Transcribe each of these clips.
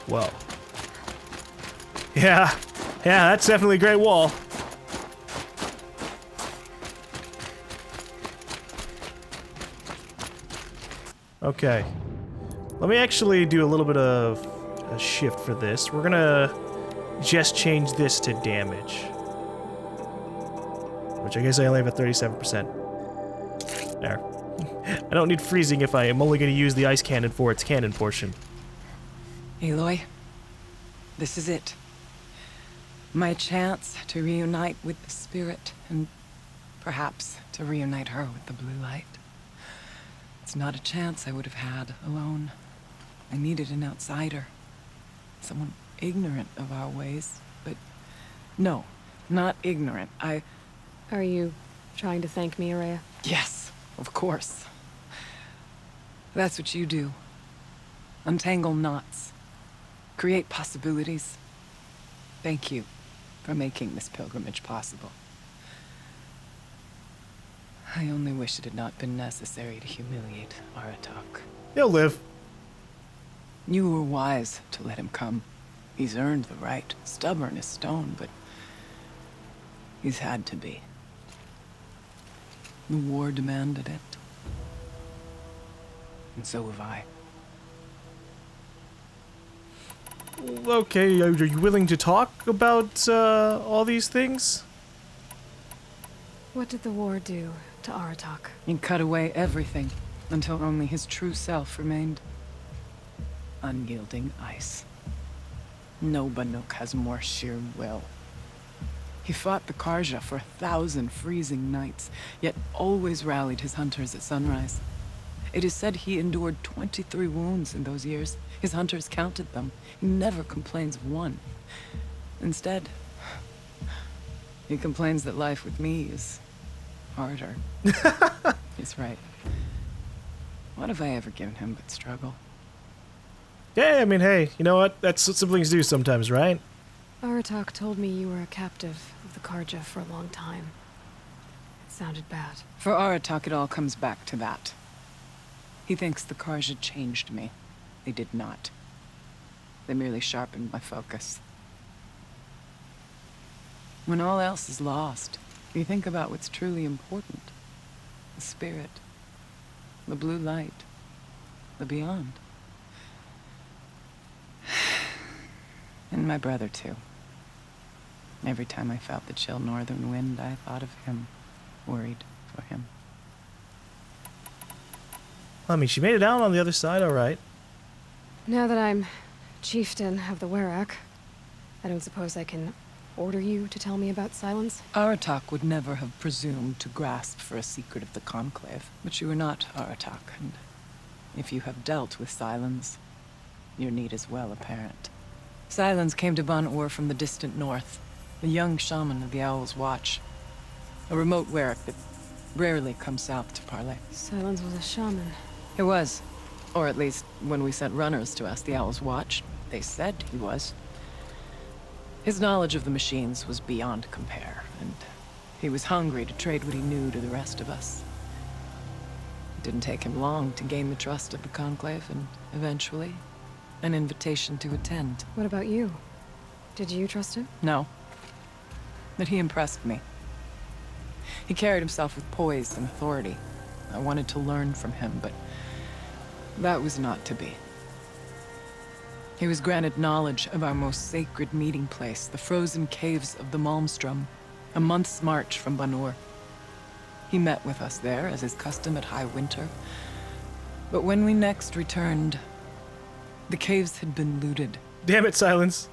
Whoa. Yeah, that's definitely a great wall. Okay. Let me actually do a little bit of a shift for this. We're gonna just change this to damage. Which I guess I only have a 37%. There. I don't need freezing if I am only gonna use the ice cannon for its cannon portion. Aloy, this is it. My chance to reunite with the spirit, and perhaps to reunite her with the blue light. It's not a chance I would have had alone. I needed an outsider. Someone ignorant of our ways, but no, not ignorant. Are you trying to thank me, Araya? Yes, of course. That's what you do. Untangle knots. Create possibilities. Thank you for making this pilgrimage possible. I only wish it had not been necessary to humiliate Aratak. He'll live. You were wise to let him come. He's earned the right. Stubborn as stone, but he's had to be. The war demanded it. And so have I. Okay, are you willing to talk about all these things? What did the war do to Aratak? He cut away everything until only his true self remained. Unyielding ice. No Banuk has more sheer will. He fought the Karja for 1,000 freezing nights, yet always rallied his hunters at sunrise. It is said he endured 23 wounds in those years. His hunters counted them. He never complains of one. Instead, he complains that life with me is harder. He's right. What have I ever given him but struggle? Yeah, I mean, hey, you know what? That's what siblings do sometimes, right? Aratak told me you were a captive of the Karja for a long time. It sounded bad. For Aratak, it all comes back to that. He thinks the Karja changed me. They did not. They merely sharpened my focus. When all else is lost, you think about what's truly important. The spirit. The blue light. The beyond. And my brother, too. Every time I felt the chill northern wind, I thought of him. Worried for him. I mean, she made it out on the other side, alright. Now that I'm chieftain of the Werak, I don't suppose I can order you to tell me about Sylens? Aratak would never have presumed to grasp for a secret of the Conclave. But you are not Aratak, and if you have dealt with Sylens, your need is well apparent. Sylens came to Ban-Ur from the distant north, a young shaman of the Owl's Watch. A remote Werak that rarely comes south to parley. Sylens was a shaman. He was. Or at least, when we sent runners to ask the Owl's Watch, they said he was. His knowledge of the machines was beyond compare, and he was hungry to trade what he knew to the rest of us. It didn't take him long to gain the trust of the Conclave, and eventually, an invitation to attend. What about you? Did you trust him? No. But he impressed me. He carried himself with poise and authority. I wanted to learn from him, but that was not to be. He was granted knowledge of our most sacred meeting place, the frozen caves of the Malmstrom, a month's march from Ban-Ur. He met with us there, as is custom at high winter. But when we next returned, the caves had been looted. Damn it, Sylens.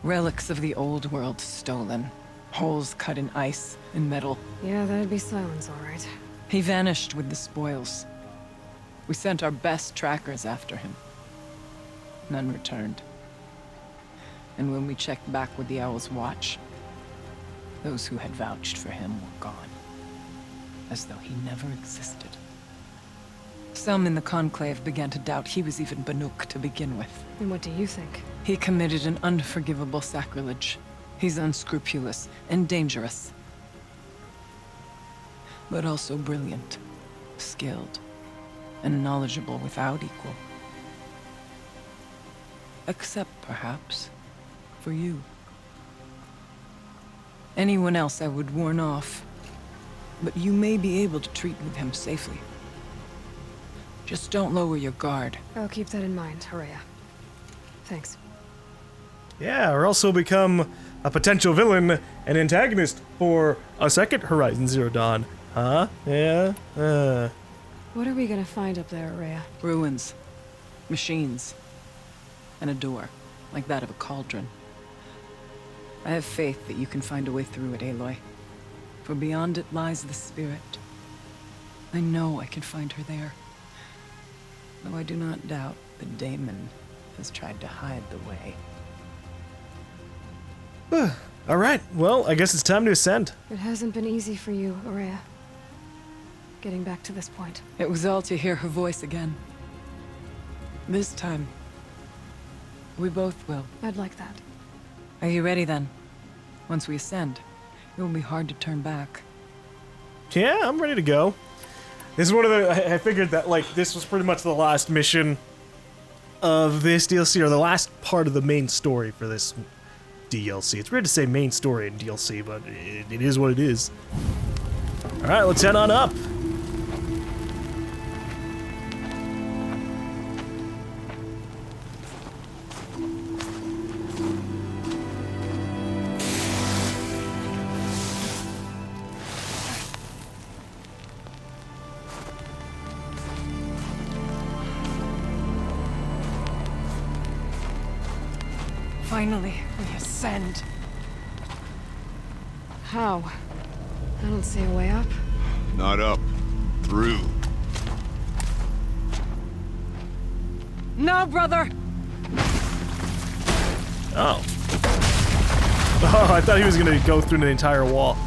Relics of the old world stolen. Holes cut in ice and metal. Yeah, that'd be Sylens, all right. He vanished with the spoils. We sent our best trackers after him. None returned. And when we checked back with the Owl's Watch, those who had vouched for him were gone. As though he never existed. Some in the Conclave began to doubt he was even Banuk to begin with. And what do you think? He committed an unforgivable sacrilege. He's unscrupulous and dangerous. But also brilliant, skilled, and knowledgeable without equal. Except, perhaps, for you. Anyone else I would warn off, but you may be able to treat with him safely. Just don't lower your guard. I'll keep that in mind, Horea. Thanks. Yeah, or else he'll become a potential villain and antagonist for a second Horizon Zero Dawn. Huh? Yeah? What are we gonna find up there, Horea? Ruins, machines, and a door, like that of a cauldron. I have faith that you can find a way through it, Aloy. For beyond it lies the spirit. I know I can find her there. Though I do not doubt the daemon has tried to hide the way. Alright, well, I guess it's time to ascend. It hasn't been easy for you, Horea. Getting back to this point. It was all to hear her voice again. This time, we both will. I'd like that. Are you ready then? Once we ascend, it will be hard to turn back. Yeah, I'm ready to go. This is one of the... I figured that, like, this was pretty much the last mission of this DLC, or the last part of the main story for this DLC. It's weird to say main story in DLC, but it is what it is. Alright, let's head on up. Finally, we ascend. How? I don't see a way up. Not up. Through. No, brother! Oh. Oh, I thought he was gonna go through the entire wall.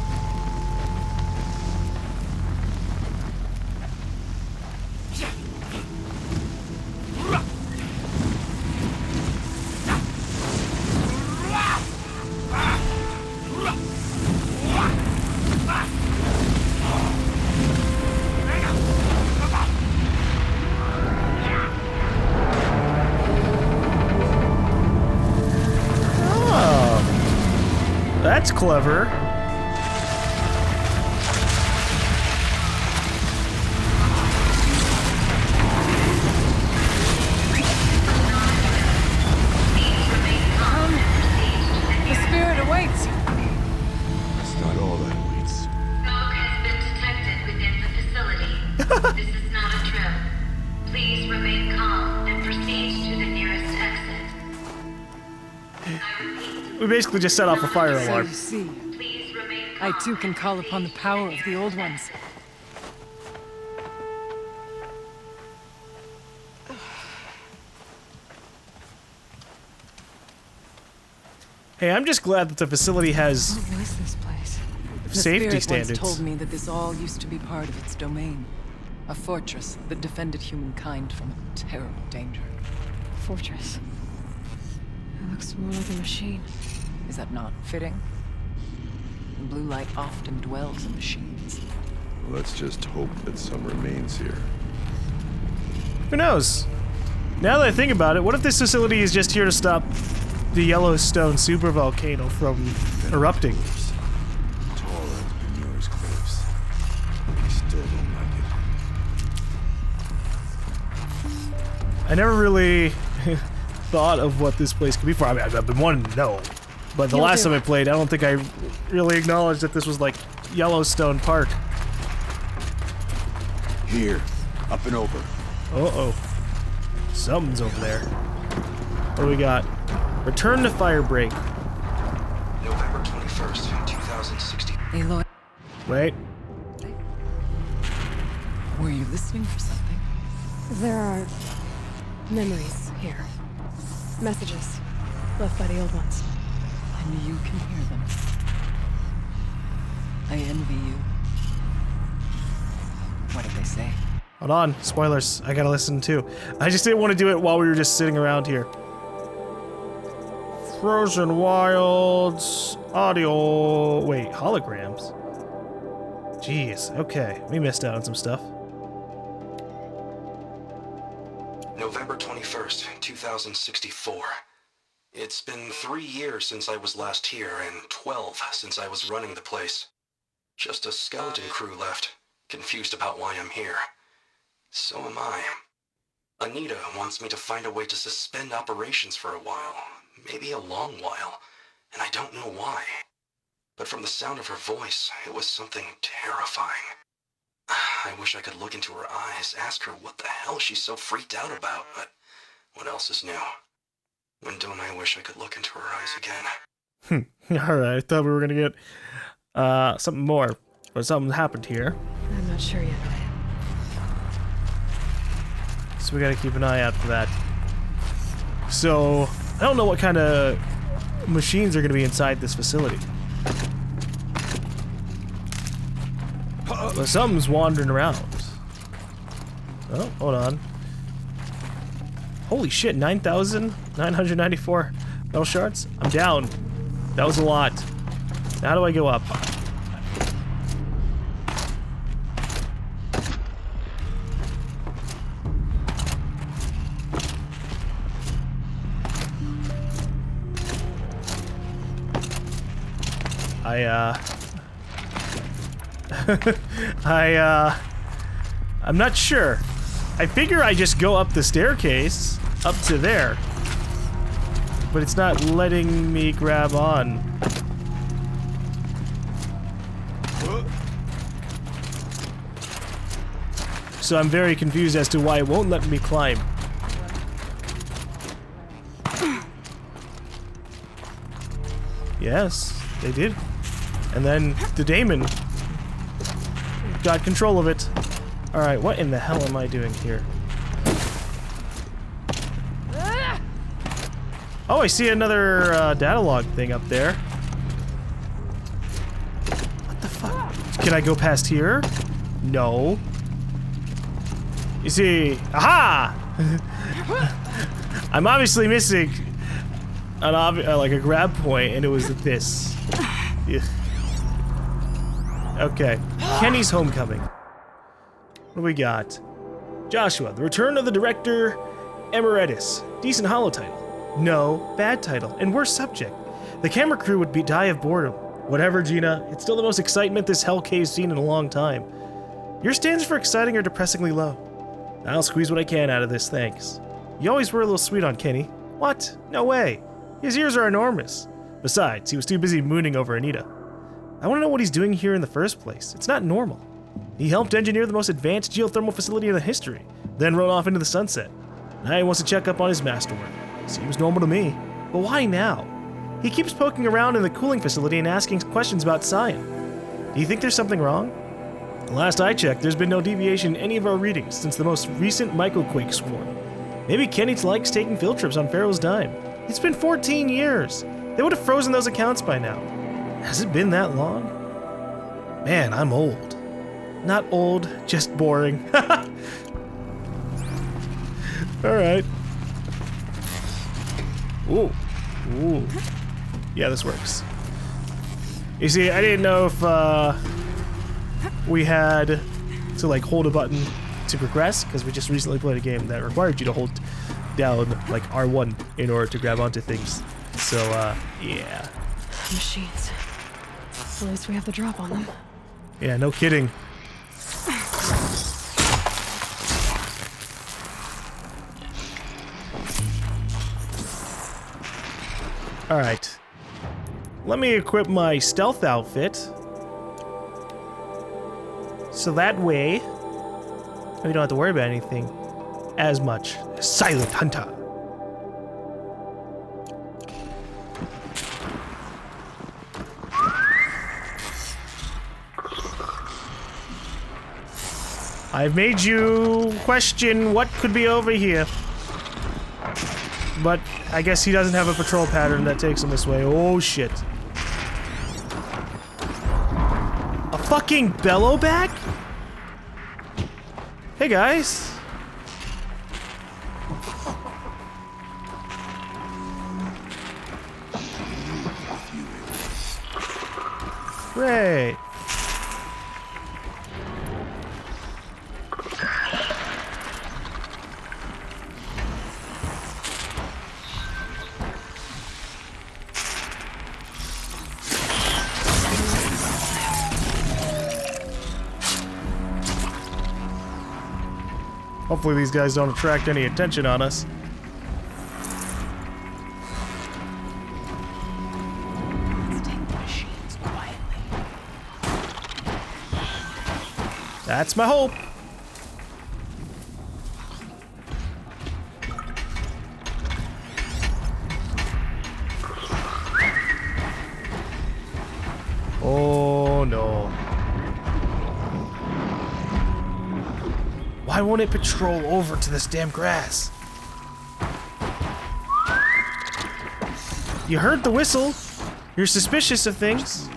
That's clever. The spirit awaits! That's not all that waits. Smoke has been detected within the facility. This is not a drill. Please remain calm and proceed to the nearest exit. I repeat, We basically just set off a fire So alarm. you see, please remain I calm. too can call upon the power of the old ones. Hey, I'm just glad that the facility has What is this place? The safety spirit standards. once told me that this all used to be part of its domain. A fortress that defended humankind from a terrible danger. Fortress. It looks more like a machine. Is that not fitting? The blue light often dwells in machines. Let's just hope that some remains here. Who knows? Now that I think about it, what if this facility is just here to stop the Yellowstone supervolcano from erupting? Taller than yours, cliffs. I still don't like it. I never really thought of what this place could be for. I mean, I've been wanting to know, but the You'll last do time I it. played, I don't think I really acknowledged that this was like Yellowstone Park. Here, up and over. Uh-oh. Something's over there. What do we got? Return to firebreak. November 21st, 2016. Aloy, Wait. were you listening for something? There are memories here. Messages left by the old ones. And you can hear them. I envy you. What did they say? Hold on. Spoilers. I gotta listen too. I just didn't want to do it while we were just sitting around here. Frozen Wilds. Audio. Wait, holograms? Jeez. Okay. We missed out on some stuff. November 21st, 2064. It's been 3 years since I was last here, and 12 since I was running the place. Just a skeleton crew left, confused about why I'm here. So am I. Anita wants me to find a way to suspend operations for a while, maybe a long while, and I don't know why. But from the sound of her voice, it was something terrifying. I wish I could look into her eyes, ask her what the hell she's so freaked out about, but what else is new? When don't I wish I could look into her eyes again? Alright, I thought we were gonna get something more, but something happened here. I'm not sure yet. So we gotta keep an eye out for that. So, I don't know what kind of machines are gonna be inside this facility. But something's wandering around. Oh, hold on. Holy shit, 9,994 metal shards? I'm down. That was a lot. Now how do I go up? I'm not sure. I figure I just go up the staircase, up to there. But it's not letting me grab on. So I'm very confused as to why it won't let me climb. Yes, they did. And then the daemon got control of it. Alright, what in the hell am I doing here? Oh, I see another data log thing up there. What the fuck? Can I go past here? No. You see, aha! I'm obviously missing an like a grab point, and it was this. Yeah. Okay, Kenny's homecoming. What do we got? Joshua, the return of the director emeritus. Decent holo title. No, bad title, and worse subject. The camera crew would die of boredom. Whatever, Gina, it's still the most excitement this hell cave's seen in a long time. Your stands for exciting are depressingly low. I'll squeeze what I can out of this, thanks. You always were a little sweet on Kenny. What? No way. His ears are enormous. Besides, he was too busy mooning over Anita. I want to know what he's doing here in the first place. It's not normal. He helped engineer the most advanced geothermal facility in the history, then rode off into the sunset. Now he wants to check up on his masterwork. Seems normal to me. But why now? He keeps poking around in the cooling facility and asking questions about Cyan. Do you think there's something wrong? Last I checked, there's been no deviation in any of our readings since the most recent microquake swarm. Maybe Kenny likes taking field trips on Pharaoh's dime. It's been 14 years. They would have frozen those accounts by now. Has it been that long? Man, I'm old. Not old, just boring. Alright. Ooh. Ooh. Yeah, this works. You see, I didn't know if we had to like hold a button to progress, because we just recently played a game that required you to hold down like R1 in order to grab onto things. So, yeah. Machines. At least we have the drop on them. Yeah, no kidding. Alright. Let me equip my stealth outfit. So that way, we don't have to worry about anything as much. Silent Hunter. I've made you question what could be over here. But I guess he doesn't have a patrol pattern that takes him this way. Oh shit. A fucking bellow back? Hey guys. Great. Hopefully these guys don't attract any attention on us. Let's take the machines quietly. That's my hope. Oh no. Why won't it patrol over to this damn grass? You heard the whistle. You're suspicious of things.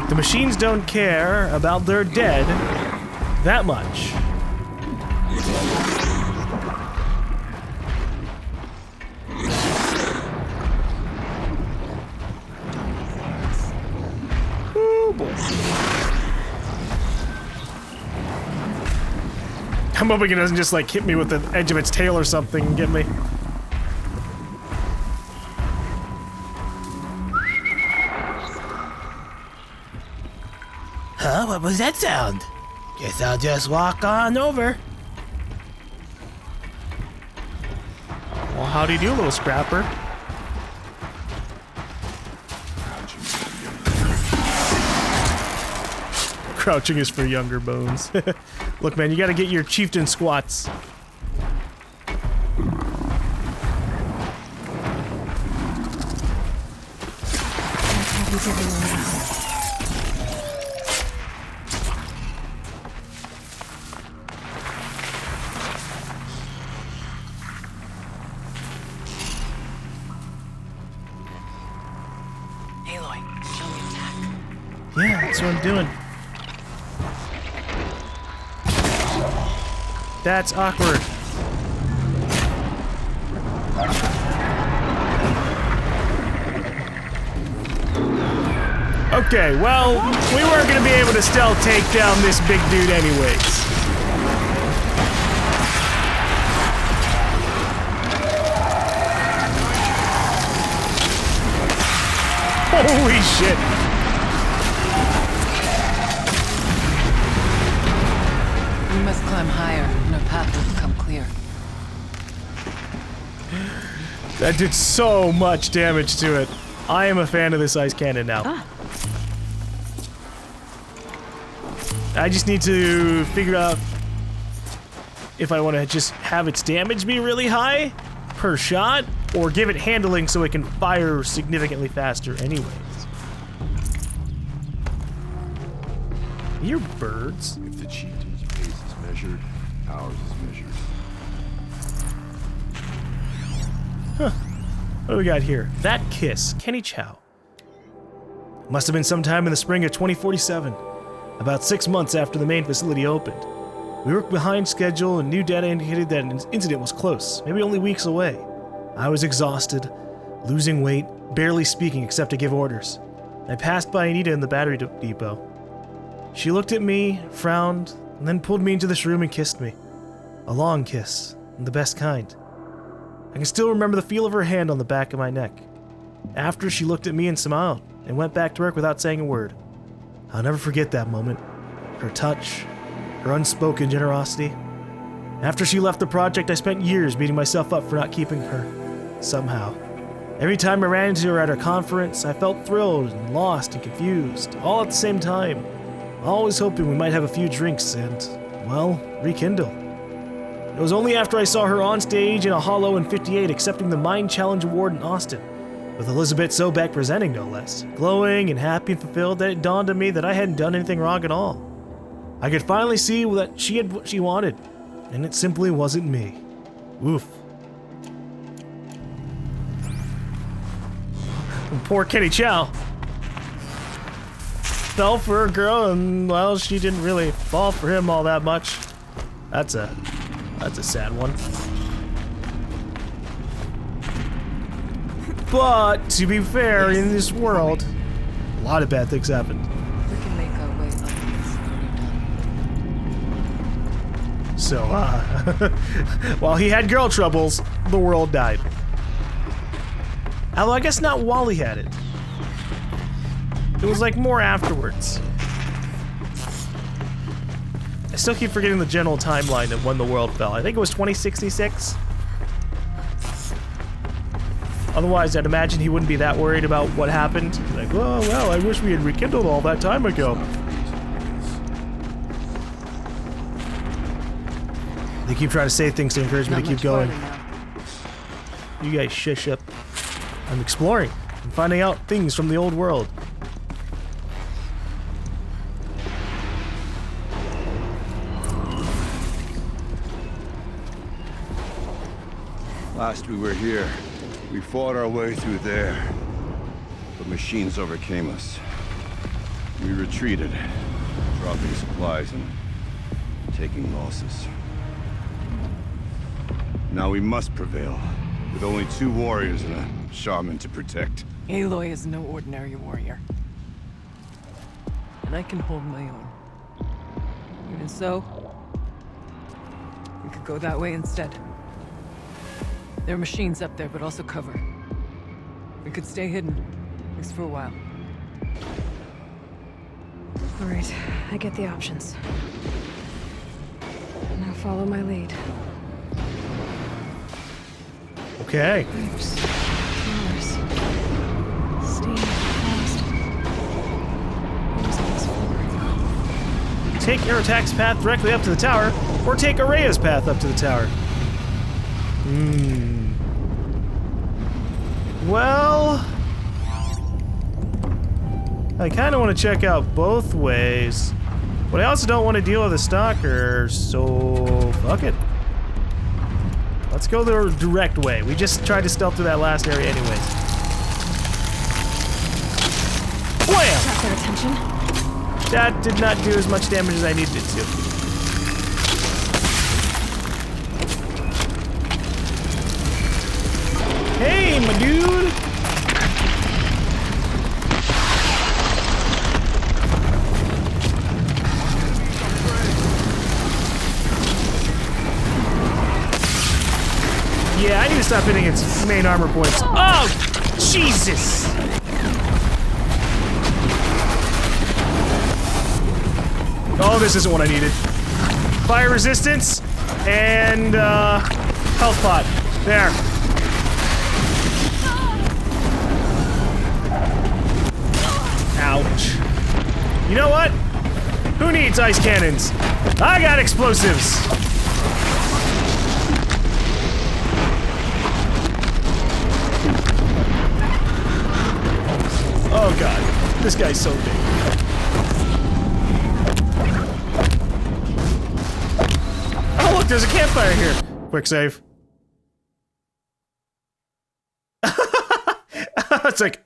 The machines don't care about their dead that much. Oh boy. I'm hoping it doesn't just like hit me with the edge of its tail or something and get me. Huh? What was that sound? Guess I'll just walk on over. Well, howdy do, little scrapper. Crouching is for younger bones. Look, man, you gotta get your chieftain squats. Aloy, shall we attack? Yeah, that's what I'm doing. That's awkward. Okay, well, we weren't gonna be able to stealth take down this big dude anyways. Holy shit. We must climb higher, and our path will become clear. That did so much damage to it. I am a fan of this ice cannon now. Ah. I just need to figure out if I want to just have its damage be really high per shot, or give it handling so it can fire significantly faster anyways. You're birds. If the chieftain's pace is measured, ours is measured. Huh. What do we got here? That kiss. Kenny Chow. Must have been sometime in the spring of 2047. About 6 months after the main facility opened. We were behind schedule and new data indicated that an incident was close, maybe only weeks away. I was exhausted, losing weight, barely speaking except to give orders. I passed by Anita in the battery depot. She looked at me, frowned, and then pulled me into this room and kissed me. A long kiss, and the best kind. I can still remember the feel of her hand on the back of my neck. After, she looked at me and smiled, and went back to work without saying a word. I'll never forget that moment. Her touch, her unspoken generosity. After she left the project, I spent years beating myself up for not keeping her. Somehow. Every time I ran into her at her conference, I felt thrilled and lost and confused, all at the same time. Always hoping we might have a few drinks and, well, rekindle. It was only after I saw her on stage in a holo in '58 accepting the Mind Challenge Award in Austin, with Elizabeth Sobek presenting no less, glowing and happy and fulfilled, that it dawned on me that I hadn't done anything wrong at all. I could finally see that she had what she wanted, and it simply wasn't me. Oof. And poor Kenny Chow. Fell for a girl, and well, she didn't really fall for him all that much. That's a sad one. But to be fair, in this world, a lot of bad things happened. We can make our way up this when you're done. So, while he had girl troubles, the world died. Although I guess not while he had it. It was like more afterwards. I still keep forgetting the general timeline of when the world fell. I think it was 2066. Otherwise, I'd imagine he wouldn't be that worried about what happened. Like, oh, well, I wish we had rekindled all that time ago. They keep trying to say things to encourage me to keep going. You guys shush up. I'm exploring. I'm finding out things from the old world. Last we were here, we fought our way through there. But machines overcame us. We retreated, dropping supplies and taking losses. Now we must prevail, with only 2 warriors and a shaman to protect. Aloy is no ordinary warrior. And I can hold my own. Even so, we could go that way instead. There are machines up there, but also cover. We could stay hidden, at least for a while. All right, I get the options. Now follow my lead. Okay. Oops. Flowers. Stay fast. What was on this floor? Take Aratak's path directly up to the tower, or take Araya's path up to the tower. Well, I kind of want to check out both ways, but I also don't want to deal with a stalker, so fuck it. Let's go the direct way. We just tried to stealth through that last area anyways. Wham! Got their attention. That did not do as much damage as I needed it to. Hey, my dude! Yeah, I need to stop hitting its main armor points. Oh, Jesus! Oh, this isn't what I needed. Fire resistance and health pot. There. Ouch. You know what? Who needs ice cannons? I got explosives. Oh god, this guy's so big. Oh look, there's a campfire here. Quick save. It's like,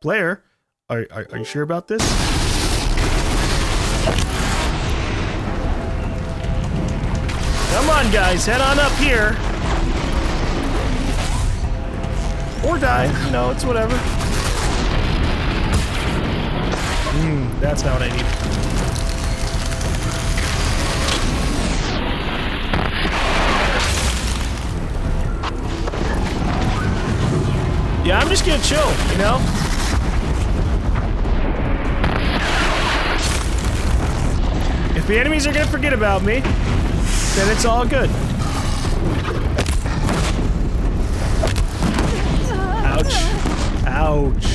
player, are you sure about this? Come on guys, head on up here. Or die, you know, it's whatever. That's not what I need. Yeah, I'm just gonna chill, you know? If the enemies are gonna forget about me, then it's all good. Ouch. Ouch.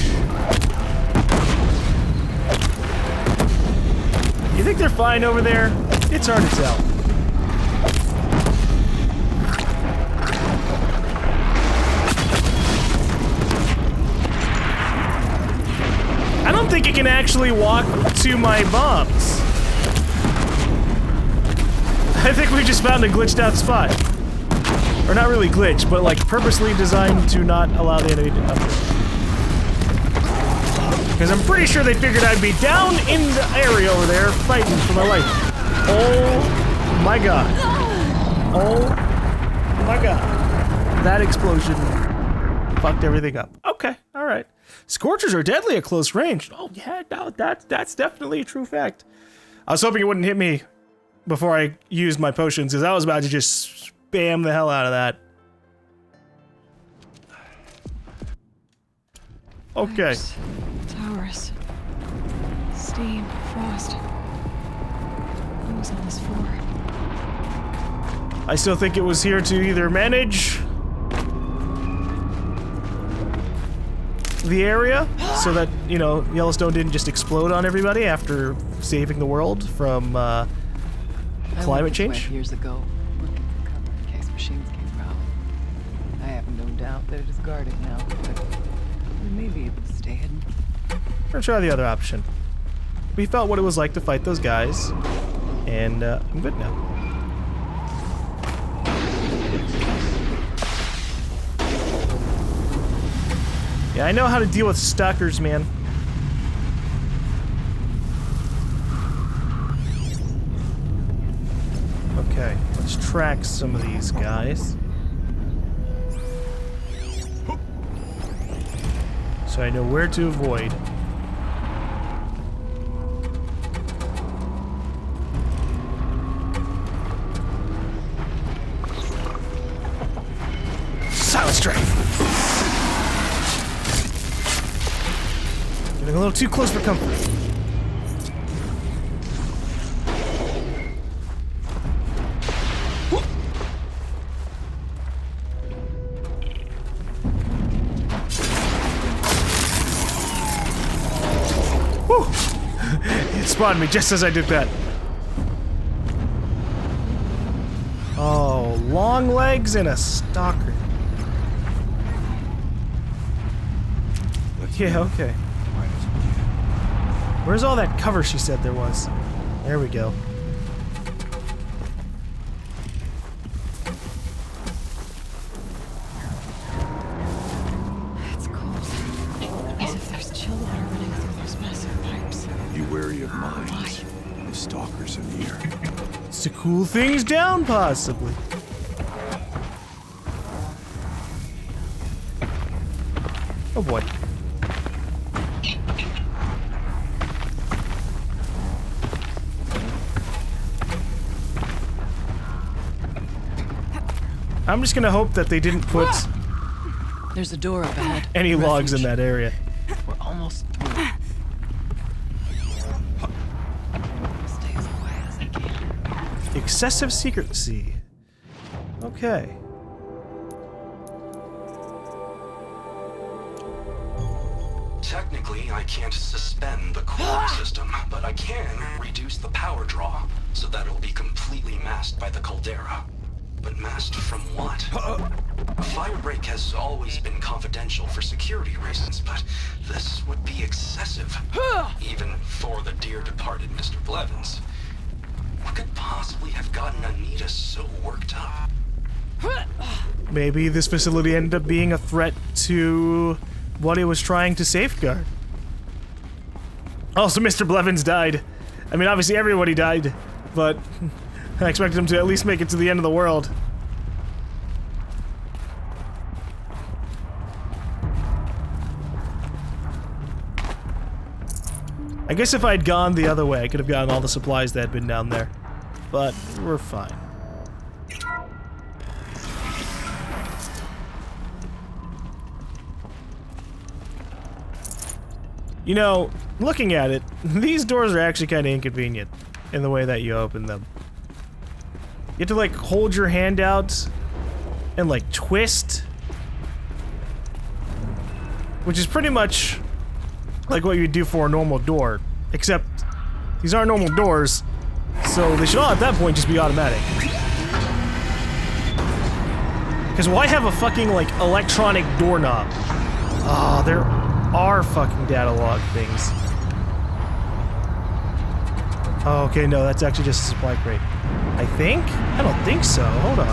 You think they're fine over there? It's hard to tell. I don't think it can actually walk to my bombs. I think we just found a glitched out spot. Or not really glitched, but like purposely designed to not allow the enemy to come. Because I'm pretty sure they figured I'd be down in the area over there fighting for my life. Oh my god. Oh my god. That explosion fucked everything up. Okay, alright. Scorchers are deadly at close range. Oh yeah, no, that's definitely a true fact. I was hoping it wouldn't hit me before I used my potions, because I was about to just spam the hell out of that. Okay. Pipes, towers, steam, frost. What was all this for? I still think it was here to either manage the area so that, you know, Yellowstone didn't just explode on everybody after saving the world from climate change. Years ago, looking for cover in case machines came prowling. I have no doubt that it is guarded now, but we may be able to stay hidden. We're gonna try the other option. We felt what it was like to fight those guys, and I'm good now. Yeah, I know how to deal with stalkers, man. Okay, let's track some of these guys. So I know where to avoid. Silent strike! Getting a little too close for comfort. Whew. It spawned me just as I did that. Oh, long legs and a stalker. Yeah, okay. Where's all that cover she said there was? There we go. It's cold. As if there's chill water running through those massive pipes. Be wary of mines. The stalkers are near. It's to cool things down, possibly. Oh boy. I'm just gonna hope that they didn't put There's a door up ahead. any logs in Refuge. that area. We're almost through. Stay as quiet as I can. Excessive secrecy. Okay. Technically, I can't suspend the cooling system, but I can reduce the power draw so that it'll be completely masked by the caldera. But masked from what? Firebreak has always been confidential for security reasons, but this would be excessive. Even for the dear departed Mr. Blevins. What could possibly have gotten Anita so worked up? Maybe this facility ended up being a threat to what it was trying to safeguard. Also, Mr. Blevins died. I mean, obviously everybody died, but I expected him to at least make it to the end of the world. I guess if I'd gone the other way, I could have gotten all the supplies that had been down there. But we're fine. You know, looking at it, these doors are actually kind of inconvenient in the way that you open them. You have to, like, hold your hand out and, like, twist. Which is pretty much like what you'd do for a normal door. Except, these aren't normal doors, so they should all at that point just be automatic. Because why have a fucking, like, electronic doorknob? Ah, there are fucking data log things. Oh, okay, no, that's actually just a supply crate. I think? I don't think so. Hold on.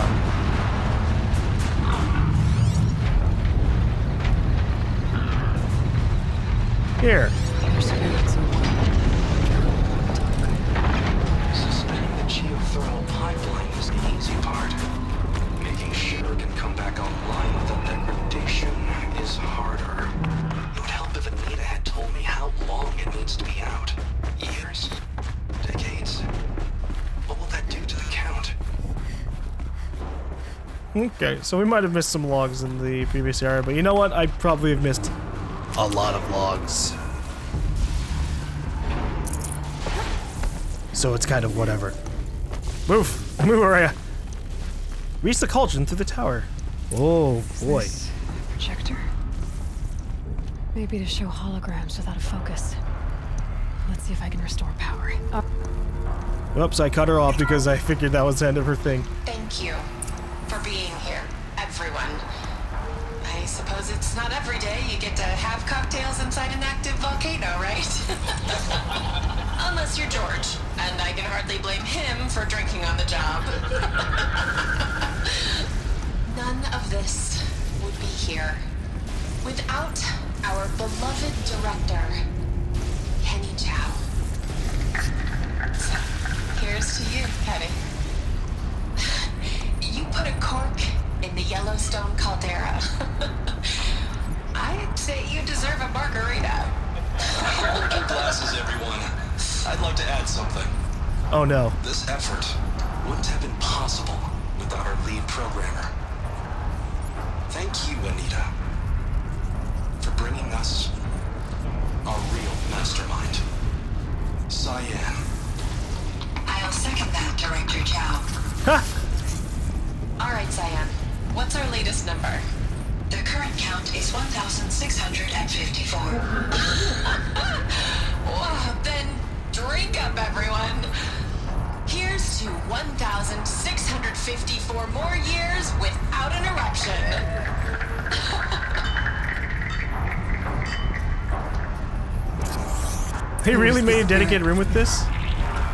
Here. Suspending the geothermal pipeline is the easy part. Making sure it can come back online without degradation is harder. It would help if Anita had told me how long it needs to be out. Years? Decades? What will that Okay, so we might have missed some logs in the previous area, but you know what? I probably have missed a lot of logs. So it's kind of whatever. Move! Move, Araya! Reach the cauldron through the tower. Oh, boy. Is this a projector? Maybe to show holograms without a focus. Let's see if I can restore power. Oops, I cut her off because I figured that was the end of her thing. Thank you for being here, everyone. I suppose it's not every day you get to have cocktails inside an active volcano, right? Unless you're George, and I can hardly blame him for drinking on the job. None of this would be here without our beloved director, Kenny Chow. So, here's to you, Kenny. You put a cork in the Yellowstone caldera. I'd say you deserve a margarita. Hold your glasses, everyone. I'd like to add something. Oh no. This effort wouldn't have been possible without our lead programmer. Thank you, Anita, for bringing us our real mastermind, Cyan. I'll second that, Director Chow. Ha! All right, Cyan. What's our latest number? The current count is 1,654. Whoa, then drink up, everyone. Here's to 1,654 more years without an eruption. They really made a dedicated room with this?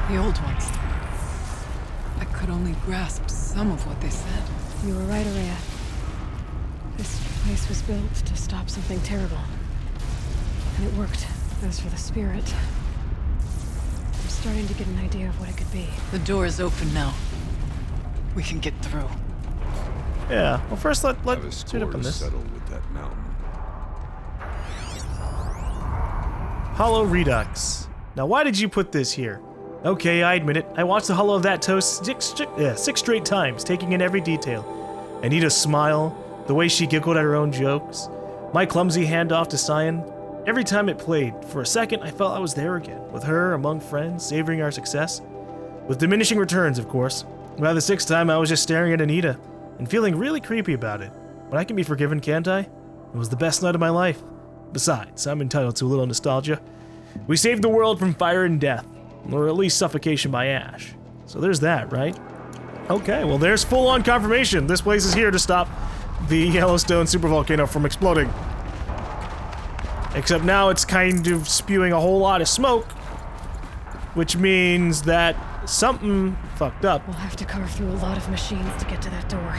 The old ones. I could only grasp some of what they said. You were right, Araya. This place was built to stop something terrible. And it worked. As for the spirit, I'm starting to get an idea of what it could be. The door is open now. We can get through. Yeah. Well, first Have a let's score shoot up on to this. settle with that mountain. Hollow Redux. Now, why did you put this here? Okay, I admit it. I watched the hollow of that toast six straight times, taking in every detail. Anita's smile, the way she giggled at her own jokes, my clumsy handoff to Cyan. Every time it played, for a second, I felt I was there again, with her, among friends, savoring our success. With diminishing returns, of course. By the sixth time, I was just staring at Anita, and feeling really creepy about it. But I can be forgiven, can't I? It was the best night of my life. Besides, I'm entitled to a little nostalgia. We saved the world from fire and death, or at least suffocation by ash. So there's that, right? Okay, well there's full-on confirmation. This place is here to stop the Yellowstone supervolcano from exploding. Except now it's kind of spewing a whole lot of smoke, which means that something fucked up. We'll have to carve through a lot of machines to get to that door.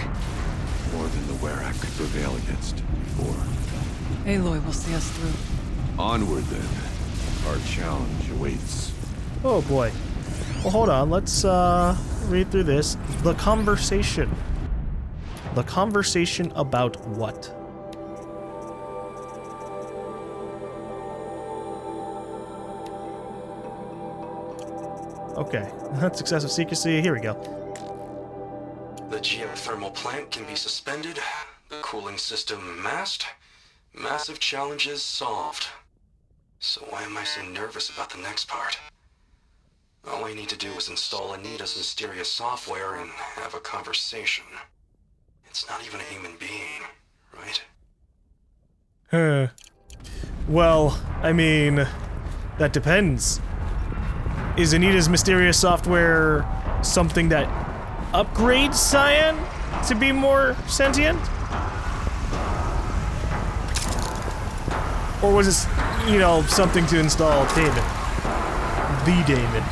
More than the Werak could prevail against before. Aloy will see us through. Onward then. Our challenge awaits. Oh boy. Well, hold on. Let's read through this. The conversation. The conversation about what? Okay. That's excessive secrecy. Here we go. The geothermal plant can be suspended, the cooling system masked, massive challenges solved. So why am I so nervous about the next part? All I need to do is install Anita's mysterious software and have a conversation. It's not even a human being, right? Well, I mean, that depends. Is Anita's mysterious software something that upgrades Cyan to be more sentient? Or was it, you know, something to install Damon? The Damon.